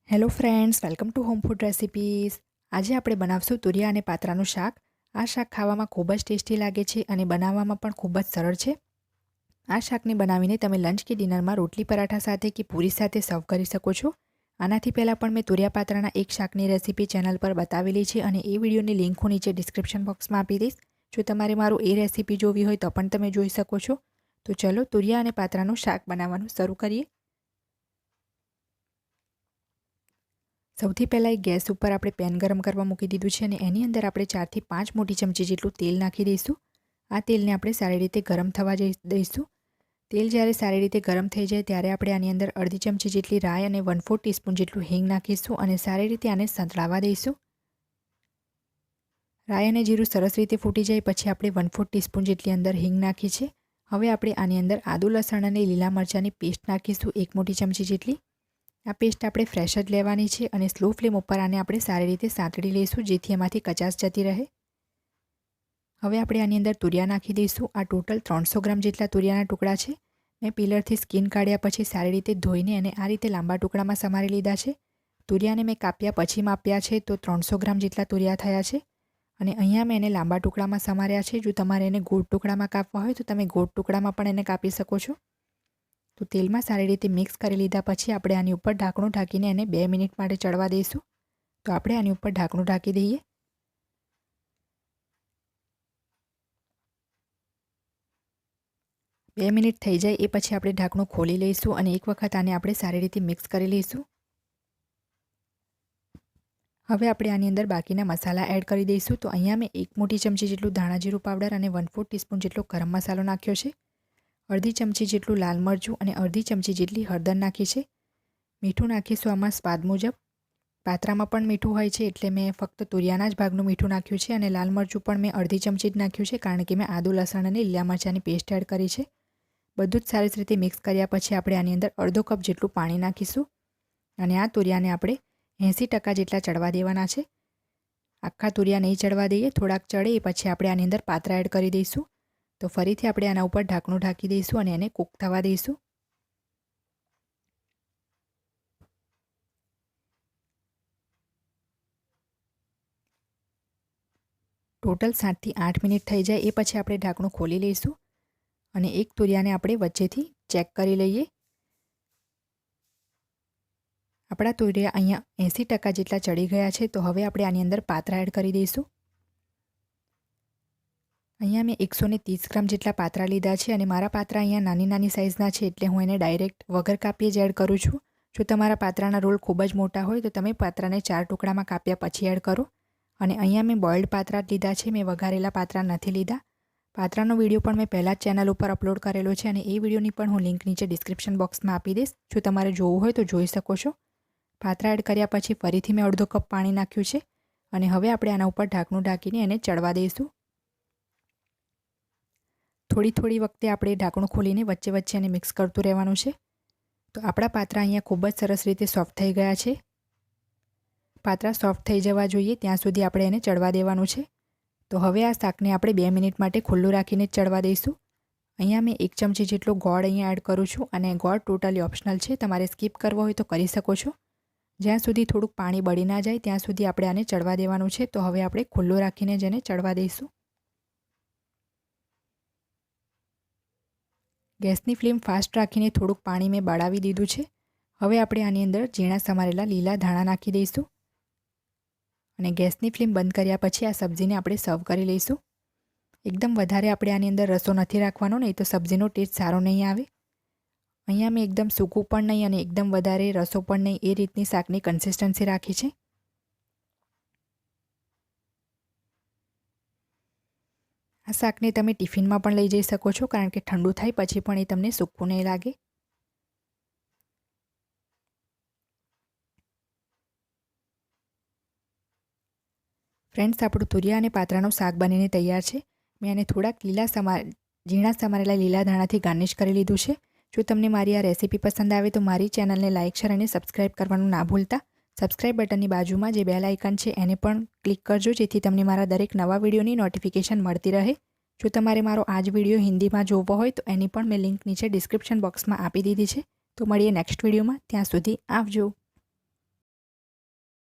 Hello friends, welcome to home food recipes. આજે આપણે બનાવશું તુરિયા અને પાત્રાનું શાક. આ શાક ખાવામાં ખૂબ જ ટેસ્ટી લાગે છે અને બનાવવામાં પણ ખૂબ જ સરળ છે. આ શાકને બનાવીને તમે લંચ કે ડિનરમાં રોટલી પરાઠા સાથે કે પૂરી સાથે સર્વ કરી શકો છો. આનાથી પહેલાં પણ મેં તુરિયા પાત્રાના એક શાકની રેસિપી ચેનલ પર બતાવેલી છે અને એ વિડીયોની લિંક હું નીચે ડિસ્ક્રિપ્શન બોક્સમાં આપી દઈશ. જો તમારે મારું એ રેસિપી જોવી હોય તો પણ તમે જોઈ શકો છો. તો ચલો તુરિયા અને પાત્રાનું શાક બનાવવાનું શરૂ કરીએ. સૌથી પહેલાં એક ગેસ ઉપર આપણે પેન ગરમ કરવા મૂકી દીધું છે અને એની અંદર આપણે 4 થી 5 મોટી ચમચી જેટલું તેલ નાખી દઈશું. આ તેલને આપણે સારી રીતે ગરમ થવા દઈશું. તેલ જ્યારે સારી રીતે ગરમ થઈ જાય ત્યારે આપણે આની અંદર અડધી ચમચી જેટલી રાઈ અને 1/4 ટીસ્પૂન જેટલું હિંગ નાખીશું અને સારી રીતે આને સંતળાવા દઈશું. રાઈ અને જીરું સરસ રીતે ફૂટી જાય પછી આપણે 1/4 ટીસ્પૂન જેટલી અંદર હિંગ નાખી છે. હવે આપણે આની અંદર આદુ લસણ અને લીલા મરચાંની પેસ્ટ નાખીશું 1 મોટી ચમચી જેટલી. આ પેસ્ટ આપણે ફ્રેશ જ લેવાની છે અને સ્લો ફ્લેમ ઉપર આને આપણે સારી રીતે સાંતળી લઈશું જેથી એમાંથી કચાશ જતી રહે. હવે આપણે આની અંદર તુરિયા નાખી દઈશું. આ ટોટલ 300 ગ્રામ જેટલા તુરિયાના ટુકડા છે. મેં પીલરથી સ્કીન કાઢ્યા પછી સારી રીતે ધોઈને અને આ રીતે લાંબા ટુકડામાં સમારી લીધા છે. તુરિયાને મેં કાપ્યા પછી માપ્યા છે તો 300 ગ્રામ જેટલા તુરિયા થયા છે અને અહીંયા મેં એને લાંબા ટુકડામાં સમાર્યા છે. જો તમારે એને ગોળ ટુકડામાં કાપવા હોય તો તમે ગોળ ટુકડામાં પણ એને કાપી શકો છો. તો તેલમાં સારી રીતે મિક્સ કરી લીધા પછી આપણે આની ઉપર ઢાંકણું ઢાંકીને એને 2 મિનિટ માટે ચડવા દઈશું. તો આપણે આની ઉપર ઢાંકણું ઢાંકી દઈએ. બે મિનિટ થઈ જાય એ પછી આપણે ઢાંકણું ખોલી લઈશું અને એક વખત આને આપણે સારી રીતે મિક્સ કરી લઈશું. હવે આપણે આની અંદર બાકીના મસાલા એડ કરી દઈશું. તો અહીંયા મેં 1 મોટી ચમચી જેટલું ધાણા જીરું પાવડર અને 1/4 ટીસ્પૂન જેટલો ગરમ મસાલો નાખ્યો છે. અડધી ચમચી જેટલું લાલ મરચું અને અડધી ચમચી જેટલી હળદર નાખી છે. મીઠું નાખીશું આમાં સ્વાદ મુજબ. પાત્રામાં પણ મીઠું હોય છે એટલે મેં ફક્ત તુરિયાના જ ભાગનું મીઠું નાખ્યું છે અને લાલ મરચું પણ મેં અડધી ચમચી જ નાખ્યું છે કારણ કે મેં આદુ લસણ અને લીલા મરચાંની પેસ્ટ એડ કરી છે. બધું જ સારી રીતે મિક્સ કર્યા પછી આપણે આની અંદર અડધો કપ જેટલું પાણી નાખીશું અને આ તુરિયાને આપણે 80% જેટલા ચડવા દેવાના છે. આખા તુરિયા નહીં ચડવા દઈએ, થોડાક ચડે એ પછી આપણે આની અંદર પાત્રા એડ કરી દઈશું. તો ફરીથી આપણે આના ઉપર ઢાંકણું ઢાંકી દઈશું અને એને કૂક થવા દઈશું. ટોટલ 7 થી 8 મિનિટ થઈ જાય એ પછી આપણે ઢાંકણું ખોલી લઈશું અને એક તુરિયાને આપણે વચ્ચેથી ચેક કરી લઈએ. આપણા તુરિયા અહીંયા 80% જેટલા ચડી ગયા છે. તો હવે આપણે આની અંદર પાત્રા એડ કરી દઈશું. અહીંયા મેં 130 ગ્રામ જેટલા પાત્રા લીધા છે અને મારા પાત્રા અહીંયા નાની નાની સાઇઝના છે એટલે હું એને ડાયરેક્ટ વગર કાપીએ જ એડ કરું છું. જો તમારા પાત્રાના રોલ ખૂબ જ મોટા હોય તો તમે પાત્રાને 4 ટુકડામાં કાપ્યા પછી એડ કરો. અને અહીંયા મેં બોઇલ્ડ પાત્રા જ લીધા છે, મેં વઘારેલા પાત્રા નથી લીધા. પાત્રાનો વિડીયો પણ મેં પહેલાં જ ચેનલ ઉપર અપલોડ કરેલો છે અને એ વિડીયોની પણ હું લિંક નીચે ડિસ્ક્રિપ્શન બોક્સમાં આપી દઈશ. જો તમારે જોવું હોય તો જોઈ શકો છો. પાત્રા એડ કર્યા પછી ફરીથી મેં અડધો કપ પાણી નાખ્યું છે અને હવે આપણે આના ઉપર ઢાંકણું ઢાંકીને એને ચડવા દઈશું. થોડી વખતે આપણે ઢાંકણું ખોલીને વચ્ચે વચ્ચે એને મિક્સ કરતું રહેવાનું છે. તો આપણા પાત્રા અહીંયા ખૂબ જ સરસ રીતે સોફ્ટ થઈ ગયા છે. પાત્રા સોફ્ટ થઈ જવા જોઈએ ત્યાં સુધી આપણે એને ચડવા દેવાનું છે. તો હવે આ શાકને આપણે 2 મિનિટ માટે ખુલ્લું રાખીને જ ચડવા દઈશું. અહીંયા મેં 1 ચમચી જેટલો ગોળ અહીંયા એડ કરું છું અને ગોળ ટોટલી ઓપ્શનલ છે, તમારે સ્કીપ કરવો હોય તો કરી શકો છો. જ્યાં સુધી થોડુંક પાણી બળી ના જાય ત્યાં સુધી આપણે આને ચડવા દેવાનું છે. તો હવે આપણે ખુલ્લું રાખીને જ એને ચડવા દઈશું. ગેસની ફ્લેમ ફાસ્ટ રાખીને થોડુંક પાણી મેં બળાવી દીધું છે. હવે આપણે આની અંદર ઝીણા સમારેલા લીલા ધાણા નાખી દઈશું અને ગેસની ફ્લેમ બંધ કર્યા પછી આ સબ્જીને આપણે સર્વ કરી લઈશું. એકદમ વધારે આપણે આની અંદર રસો નથી રાખવાનો, નહીં તો સબ્જીનો ટેસ્ટ સારો નહીં આવે. અહીંયા મેં એકદમ સૂકું પણ નહીં અને એકદમ વધારે રસો પણ નહીં એ રીતની શાકની કન્સિસ્ટન્સી રાખી છે. આ શાકને તમે ટિફિનમાં પણ લઈ જઈ શકો છો કારણ કે ઠંડુ થાય પછી પણ એ તમને સૂકું નહીં લાગે. ફ્રેન્ડ્સ, આપણું તુરિયા અને પાત્રાનું શાક બનીને તૈયાર છે. મેં એને થોડાક ઝીણા સમારેલા લીલા ધાણાથી ગાર્નિશ કરી લીધું છે. જો તમને મારી આ રેસીપી પસંદ આવે તો મારી ચેનલને લાઇક, શેર અને સબસ્ક્રાઈબ કરવાનું ના ભૂલતા. સબસ્ક્રાઈબ બટનની બાજુમાં જે બેલ આઇકન છે એને પણ ક્લિક કરજો જેથી તમને મારા દરેક નવા વિડીયોની નોટિફિકેશન મળતી રહે. જો તમારે મારો આ જ વિડીયો હિન્દીમાં જોવો હોય તો એની પણ મેં લિંક નીચે ડિસ્ક્રિપ્શન બોક્સમાં આપી દીધી છે. તો મળીએ નેક્સ્ટ વિડીયોમાં. ત્યાં સુધી આવજો.